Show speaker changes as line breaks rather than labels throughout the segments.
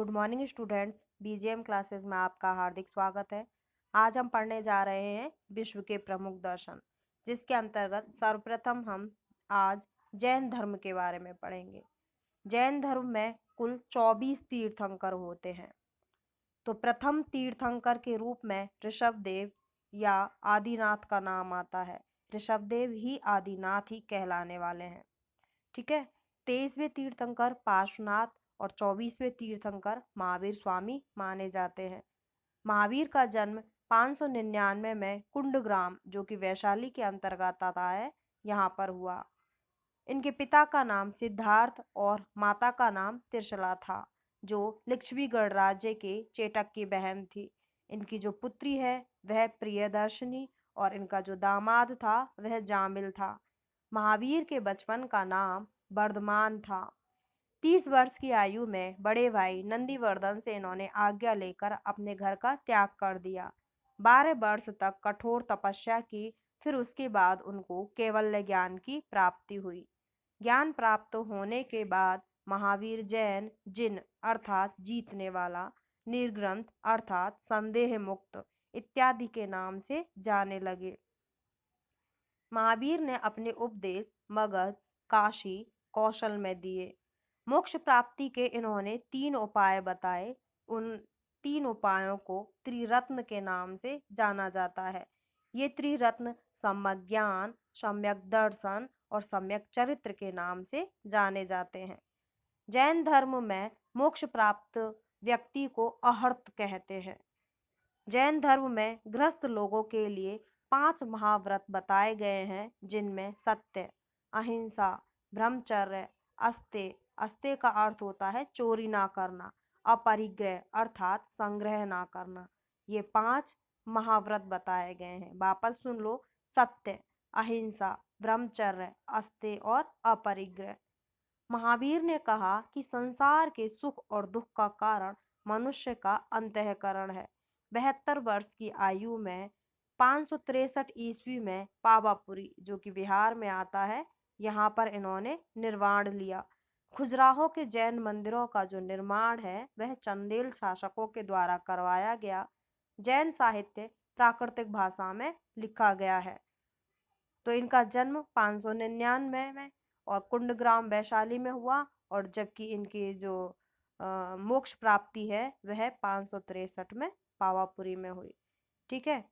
Good morning students, BJM classes में आपका हार्दिक स्वागत है। आज हम पढ़ने जा रहे हैं विश्व के प्रमुख दर्शन, जिसके अंतर्गत सर्वप्रथम हम आज जैन धर्म के बारे में पढ़ेंगे। जैन धर्म में कुल 24 तीर्थंकर होते हैं। तो प्रथम तीर्थंकर के रूप में ऋषभदेव या आदिनाथ का नाम आता है। ऋषभदेव ही आदिनाथ ही कहलाने वाले हैं। ठीक है। 23वें तीर्थंकर पार्श्वनाथ और 24वें तीर्थंकर महावीर स्वामी माने जाते हैं। महावीर का जन्म 599 में कुंडग्राम, जो कि वैशाली के अंतर्गत आता है, यहाँ पर हुआ। इनके पिता का नाम सिद्धार्थ और माता का नाम त्रिशला था, जो लिच्छवीगढ़ राज्य के चेटक की बहन थी। इनकी जो पुत्री है वह प्रियदर्शनी और इनका जो दामाद था वह जामिल था। महावीर के बचपन का नाम वर्धमान था। 30 वर्ष की आयु में बड़े भाई नंदीवर्धन से इन्होंने आज्ञा लेकर अपने घर का त्याग कर दिया। 12 वर्ष तक कठोर तपस्या की, फिर उसके बाद उनको कैवल्य ज्ञान की प्राप्ति हुई। ज्ञान प्राप्त होने के बाद महावीर जैन जिन अर्थात जीतने वाला, निर्ग्रंथ अर्थात संदेह मुक्त इत्यादि के नाम से जाने लगे। महावीर ने अपने उपदेश मगध, काशी, कौशल में दिए। मोक्ष प्राप्ति के इन्होंने 3 उपाय बताए। उन 3 उपायों को त्रिरत्न के नाम से जाना जाता है। ये त्रिरत्न सम्यक ज्ञान, सम्यक दर्शन और सम्यक चरित्र के नाम से जाने जाते हैं। जैन धर्म में मोक्ष प्राप्त व्यक्ति को अहर्त कहते हैं। जैन धर्म में गृहस्थ लोगों के लिए 5 महाव्रत बताए गए हैं, जिनमें सत्य, अहिंसा, ब्रह्मचर्य, अस्तेय, अस्तेय का अर्थ होता है चोरी ना करना, अपरिग्रह अर्थात संग्रह ना करना। ये 5 महाव्रत बताए गए हैं। वापस सुन लो, सत्य, अहिंसा, ब्रह्मचर्य, अस्तेय और अपरिग्रह। महावीर ने कहा कि संसार के सुख और दुख का कारण मनुष्य का अंतःकरण है। 72 वर्ष की आयु में 563 ईस्वी में पावापुरी, जो कि बिहार में आता है, यहाँ पर इन्होंने निर्वाण लिया। खजुराहो के जैन मंदिरों का जो निर्माण है वह चंदेल शासकों के द्वारा करवाया गया। जैन साहित्य प्राकृतिक भाषा में लिखा गया है। तो इनका जन्म 599 में और कुंडग्राम वैशाली में हुआ, और जबकि इनकी जो मोक्ष प्राप्ति है वह 563 में पावापुरी में हुई। ठीक है।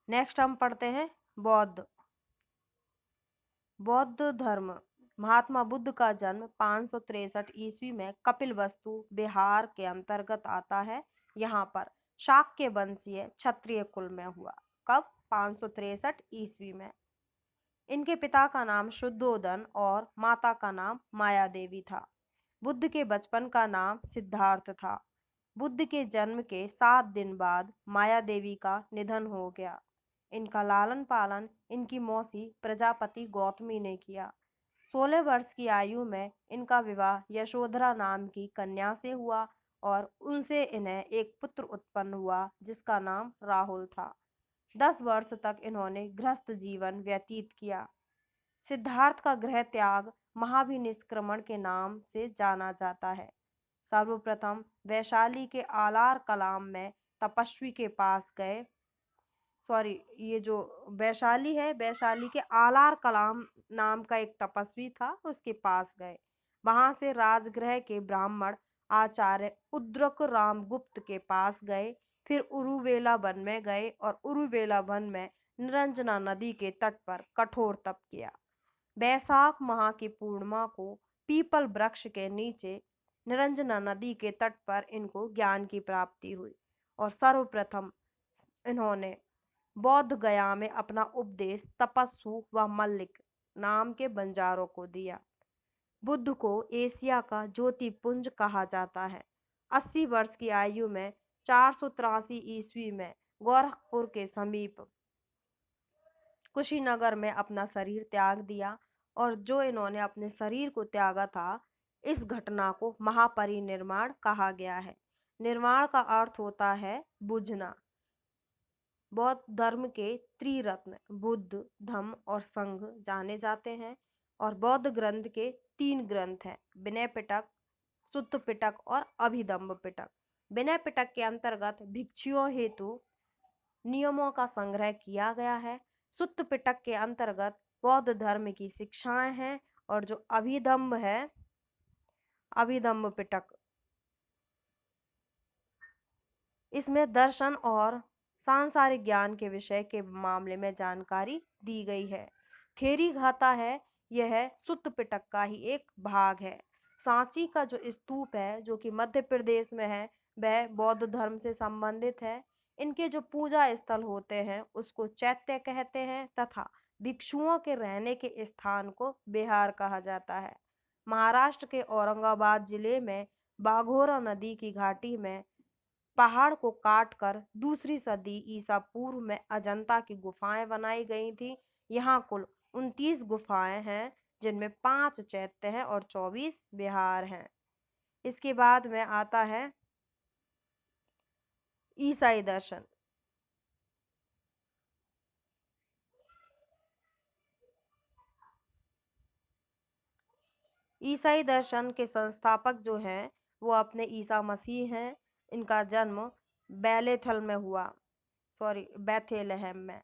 नेक्स्ट हम पढ़ते हैं बौद्ध धर्म। महात्मा बुद्ध का जन्म 563 ईस्वी में कपिलवस्तु, बिहार के अंतर्गत आता है। यहाँ पर शाक्य वंशीय क्षत्रिय कुल में हुआ। कब? 563 ईस्वी में। इनके पिता का नाम शुद्धोदन और माता का नाम माया देवी था। बुद्ध के बचपन का नाम सिद्धार्थ था। बुद्ध के जन्म के 7 दिन बाद माया देवी का निधन हो गया। इनका लालन पालन इनकी मौसी प्रजापति गौतमी ने किया। 16 वर्ष की आयु में इनका विवाह यशोधरा नाम की कन्या से हुआ और उनसे इन्हें एक पुत्र उत्पन्न हुआ, जिसका नाम राहुल था। 10 वर्ष तक इन्होंने गृहस्थ जीवन व्यतीत किया। सिद्धार्थ का गृह त्याग महाभिनिष्क्रमण के नाम से जाना जाता है। सर्वप्रथम वैशाली के आलार कलाम में तपस्वी के पास गए। ये जो वैशाली है, वैशाली के आलार कलाम नाम का एक तपस्वी था, उसके पास गए। वहां से राजगृह के ब्राह्मण आचार्य उद्रक रामगुप्त के पास गए। फिर उरुवेला वन में गए और उरुवेला वन में निरंजना नदी के तट पर कठोर तप किया। बैसाख माह की पूर्णिमा को पीपल वृक्ष के नीचे निरंजना नदी के तट पर इनको ज्ञान की प्राप्ति हुई और सर्वप्रथम इन्होंने बौद्ध गया में अपना उपदेश तपस्सु व मल्लिक नाम के बंजारों को दिया। बुद्ध को एशिया का ज्योतिपुंज कहा जाता है। 80 वर्ष की आयु में 483 ईस्वी में गोरखपुर के समीप कुशीनगर में अपना शरीर त्याग दिया, और जो इन्होंने अपने शरीर को त्यागा था, इस घटना को महापरिनिर्वाण कहा गया है। निर्वाण का अर्थ होता है बुझना। बौद्ध धर्म के त्रिरत्न बुद्ध, धम्म और संघ जाने जाते हैं, और बौद्ध ग्रंथ के 3 ग्रंथ हैं, विनय पिटक, सुत्त पिटक और अभिदम्ब पिटक। विनय पिटक के अंतर्गत भिक्षुओं हेतु नियमों का संग्रह किया गया है। सुत्त पिटक के अंतर्गत बौद्ध धर्म की शिक्षाएं हैं। और जो अभिदम्ब है, अभिदम्ब पिटक, इसमें दर्शन और सांसारिक ज्ञान के विषय के मामले में जानकारी दी गई है। थेरी घाता है, यह सुत्त पिटक का ही एक भाग है। सांची का जो स्तूप है, जो कि मध्य प्रदेश में है, वह बौद्ध धर्म से संबंधित है। इनके जो पूजा स्थल होते हैं उसको चैत्य कहते हैं तथा भिक्षुओं के रहने के स्थान को विहार कहा जाता है। महाराष्ट्र के औरंगाबाद जिले में बाघोरा नदी की घाटी में पहाड़ को काटकर दूसरी सदी ईसा पूर्व में अजंता की गुफाएं बनाई गई थी। यहाँ कुल 29 गुफाएं हैं, जिनमें 5 चैत्य हैं और 24 विहार हैं। इसके बाद में आता है ईसाई दर्शन। ईसाई दर्शन के संस्थापक जो हैं वो अपने ईसा मसीह हैं। इनका जन्म बेथेलहम में।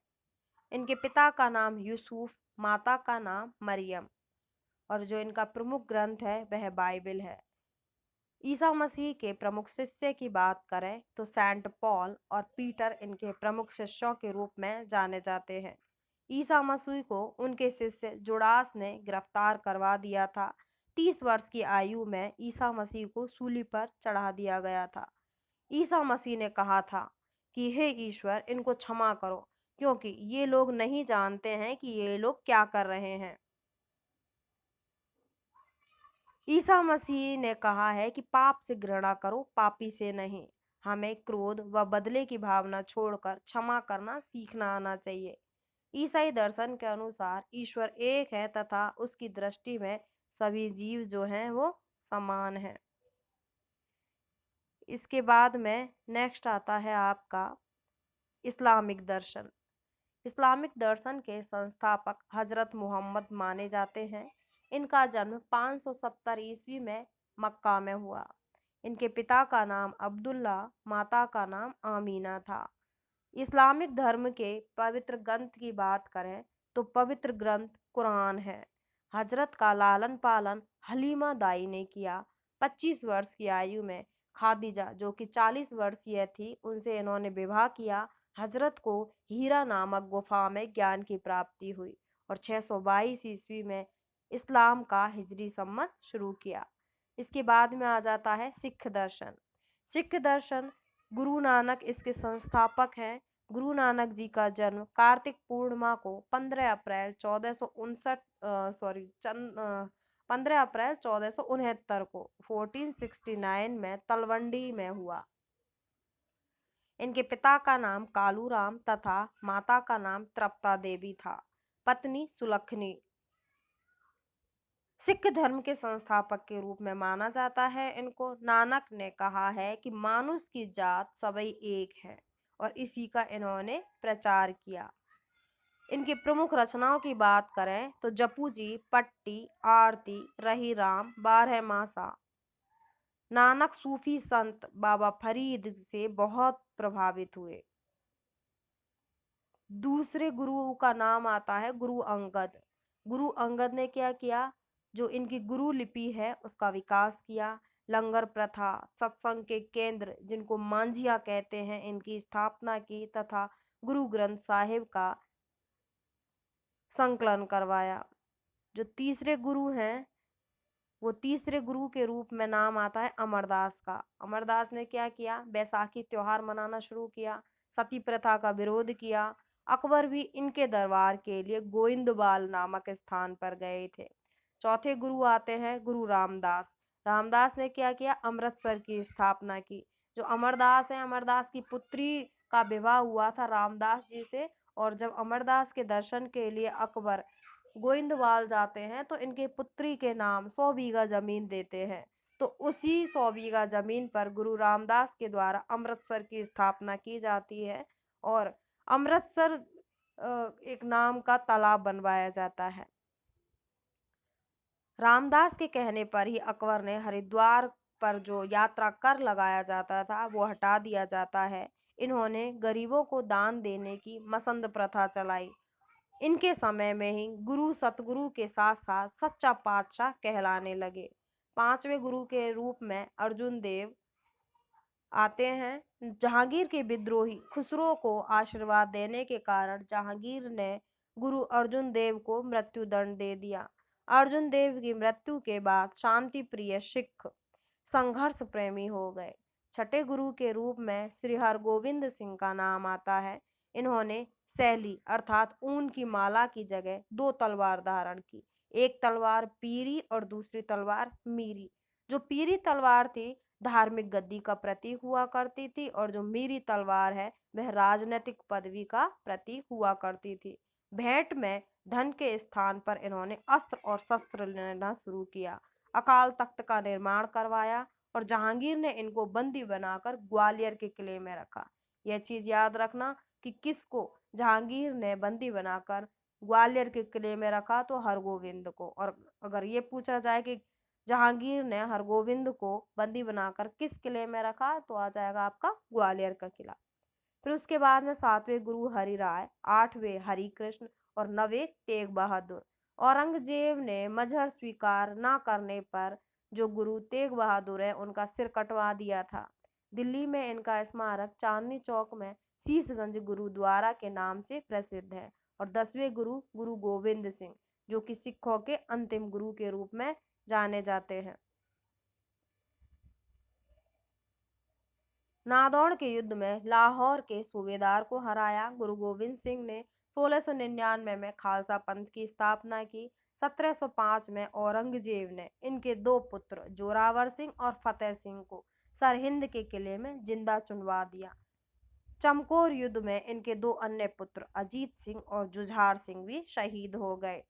इनके पिता का नाम यूसुफ, माता का नाम मरियम। और जो इनका प्रमुख ग्रंथ है वह बाइबल है। ईसा मसीह के प्रमुख शिष्य की बात करें तो सेंट पॉल और पीटर इनके प्रमुख शिष्यों के रूप में जाने जाते हैं। ईसा मसीह को उनके शिष्य जुडास ने गिरफ्तार करवा दिया था। 30 वर्ष की आयु में ईसा मसीह को सूली पर चढ़ा दिया गया था। ईसा मसीह ने कहा था कि हे ईश्वर, इनको क्षमा करो, क्योंकि ये लोग नहीं जानते हैं कि ये लोग क्या कर रहे हैं। ईसा मसीह ने कहा है कि पाप से घृणा करो, पापी से नहीं। हमें क्रोध व बदले की भावना छोड़कर क्षमा करना सीखना आना चाहिए। ईसाई दर्शन के अनुसार ईश्वर एक है तथा उसकी दृष्टि में सभी जीव जो हैं वो समान हैं। इसके बाद में नेक्स्ट आता है आपका इस्लामिक दर्शन। इस्लामिक दर्शन के संस्थापक हजरत मोहम्मद माने जाते हैं। इनका जन्म 570 ईस्वी में मक्का में हुआ। इनके पिता का नाम अब्दुल्ला, माता का नाम आमीना था। इस्लामिक धर्म के पवित्र ग्रंथ की बात करें तो पवित्र ग्रंथ कुरान है। हजरत का लालन पालन हलीमा दाई ने किया। 25 वर्ष की आयु में खादिजा, जो कि 40 वर्षीय थी, उनसे इन्होंने विवाह किया। हजरत को हीरा नामक गुफा में ज्ञान की प्राप्ति हुई और 622 ईस्वी में इस्लाम का हिजरी सम्मत शुरू किया। इसके बाद में आ जाता है सिख दर्शन। सिख दर्शन गुरु नानक इसके संस्थापक हैं। गुरु नानक जी का जन्म कार्तिक पूर्णिमा को 15 अप्रैल 1469 को 1469 में तलवंडी में हुआ। इनके पिता का नाम कालूराम तथा माता का नाम तृप्ता देवी था, पत्नी सुलखनी। सिख धर्म के संस्थापक के रूप में माना जाता है इनको। नानक ने कहा है कि मानुष की जात सभी एक है और इसी का इन्होंने प्रचार किया। इनकी प्रमुख रचनाओं की बात करें तो जपू जी, पट्टी, आरती, रही राम, 12 मासा। नानक सूफी संत बाबा फरीद से बहुत प्रभावित हुए। दूसरे गुरु का नाम आता है गुरु अंगद। गुरु अंगद ने क्या किया? जो इनकी गुरु लिपि है उसका विकास किया। लंगर प्रथा, सत्संग के केंद्र जिनको मांझिया कहते हैं, इनकी स्थापना की तथा गुरु ग्रंथ साहिब का संकलन करवाया। जो तीसरे गुरु हैं वो तीसरे गुरु के रूप में नाम आता है अमरदास का। अमरदास ने क्या किया? बैसाखी त्योहार मनाना शुरू किया, सती प्रथा का विरोध किया। अकबर भी इनके दरबार के लिए गोविंदवाल नामक स्थान पर गए थे। चौथे गुरु आते हैं गुरु रामदास। रामदास ने क्या किया? अमृतसर की स्थापना की। जो अमरदास है, अमरदास की पुत्री का विवाह हुआ था रामदास जी से। और जब अमरदास के दर्शन के लिए अकबर गोविंदवाल जाते हैं तो इनके पुत्री के नाम 100 बीघा जमीन देते हैं। तो उसी 100 बीघा जमीन पर गुरु रामदास के द्वारा अमृतसर की स्थापना की जाती है और अमृतसर एक नाम का तालाब बनवाया जाता है। रामदास के कहने पर ही अकबर ने हरिद्वार पर जो यात्रा कर लगाया जाता था वो हटा दिया जाता है। इन्होंने गरीबों को दान देने की मसंद प्रथा चलाई। इनके समय में ही गुरु सतगुरु के साथ साथ सच्चा पातशाह कहलाने लगे। पांचवें गुरु के रूप में अर्जुन देव आते हैं। जहांगीर के विद्रोही खुसरो को आशीर्वाद देने के कारण जहांगीर ने गुरु अर्जुन देव को मृत्यु दंड दे दिया। अर्जुन देव की मृत्यु के बाद शांति प्रिय सिख संघर्ष प्रेमी हो गए। छठे गुरु के रूप में श्री हरगोविंद सिंह का नाम आता है। इन्होंने शैली अर्थात ऊन की माला की जगह 2 तलवार धारण की। एक तलवार पीरी और दूसरी तलवार मीरी। जो पीरी तलवार थी धार्मिक गद्दी का प्रतीक हुआ करती थी और जो मीरी तलवार है वह राजनीतिक पदवी का प्रतीक हुआ करती थी। भेंट में धन के स्थान पर इन्होंने अस्त्र और शस्त्र लेना शुरू किया। अकाल तख्त का निर्माण करवाया और जहांगीर ने इनको बंदी बनाकर ग्वालियर के किले में रखा। यह चीज याद रखना कि किसको जहांगीर ने बंदी बनाकर ग्वालियर के किले में रखा, तो हरगोविंद को। और अगर ये पूछा जाए कि जहांगीर ने हरगोविंद को बंदी बनाकर किस किले में रखा, तो आ जाएगा आपका ग्वालियर का किला। फिर उसके बाद में 7वें गुरु हरि राय, 8वें हरि कृष्ण और 9वें तेग बहादुर। औरंगजेब ने मजहर स्वीकार न करने पर जो गुरु तेग बहादुर है उनका सिर कटवा दिया था। दिल्ली में इनका स्मारक चांदनी चौक में शीशगंज गुरुद्वारा के नाम से प्रसिद्ध है। और 10वें गुरु गुरु गोविंद सिंह, जो कि सिखों के अंतिम गुरु के रूप में जाने जाते हैं। नादौड़ के युद्ध में लाहौर के सूबेदार को हराया। गुरु गोविंद सिंह ने 1699 में खालसा पंथ की स्थापना की। 1705 में औरंगजेब ने इनके 2 पुत्र जोरावर सिंह और फतेह सिंह को सरहिंद के किले में जिंदा चुनवा दिया। चमकौर युद्ध में इनके 2 अन्य पुत्र अजीत सिंह और जुझार सिंह भी शहीद हो गए।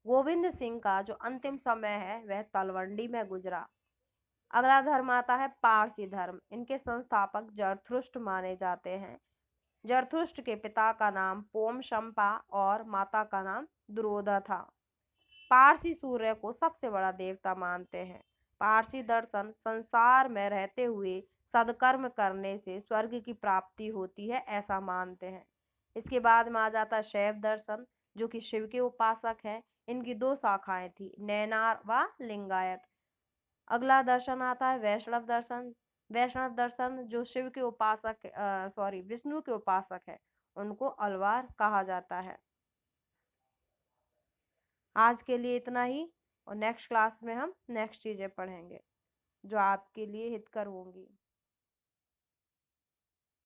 गोविंद सिंह का जो अंतिम समय है वह तलवंडी में गुजरा। अगला धर्म आता है पारसी धर्म। इनके संस्थापक जरथुष्ट माने जाते हैं। जरथुष्ट के पिता का नाम पोम शंपा और माता का नाम दुरोधा था। पारसी सूर्य को सबसे बड़ा देवता मानते हैं। पारसी दर्शन संसार में रहते हुए सदकर्म करने से स्वर्ग की प्राप्ति होती है, ऐसा मानते हैं। इसके बाद में आ जाता है शैव दर्शन, जो कि शिव के उपासक हैं। इनकी 2 शाखाएं थी, नैनार व लिंगायत। अगला दर्शन आता है वैष्णव दर्शन। वैष्णव दर्शन जो शिव के उपासक विष्णु के उपासक है, उनको अलवार कहा जाता है। आज के लिए इतना ही, और नेक्स्ट क्लास में हम नेक्स्ट चीजें पढ़ेंगे जो आपके लिए हितकर होंगी।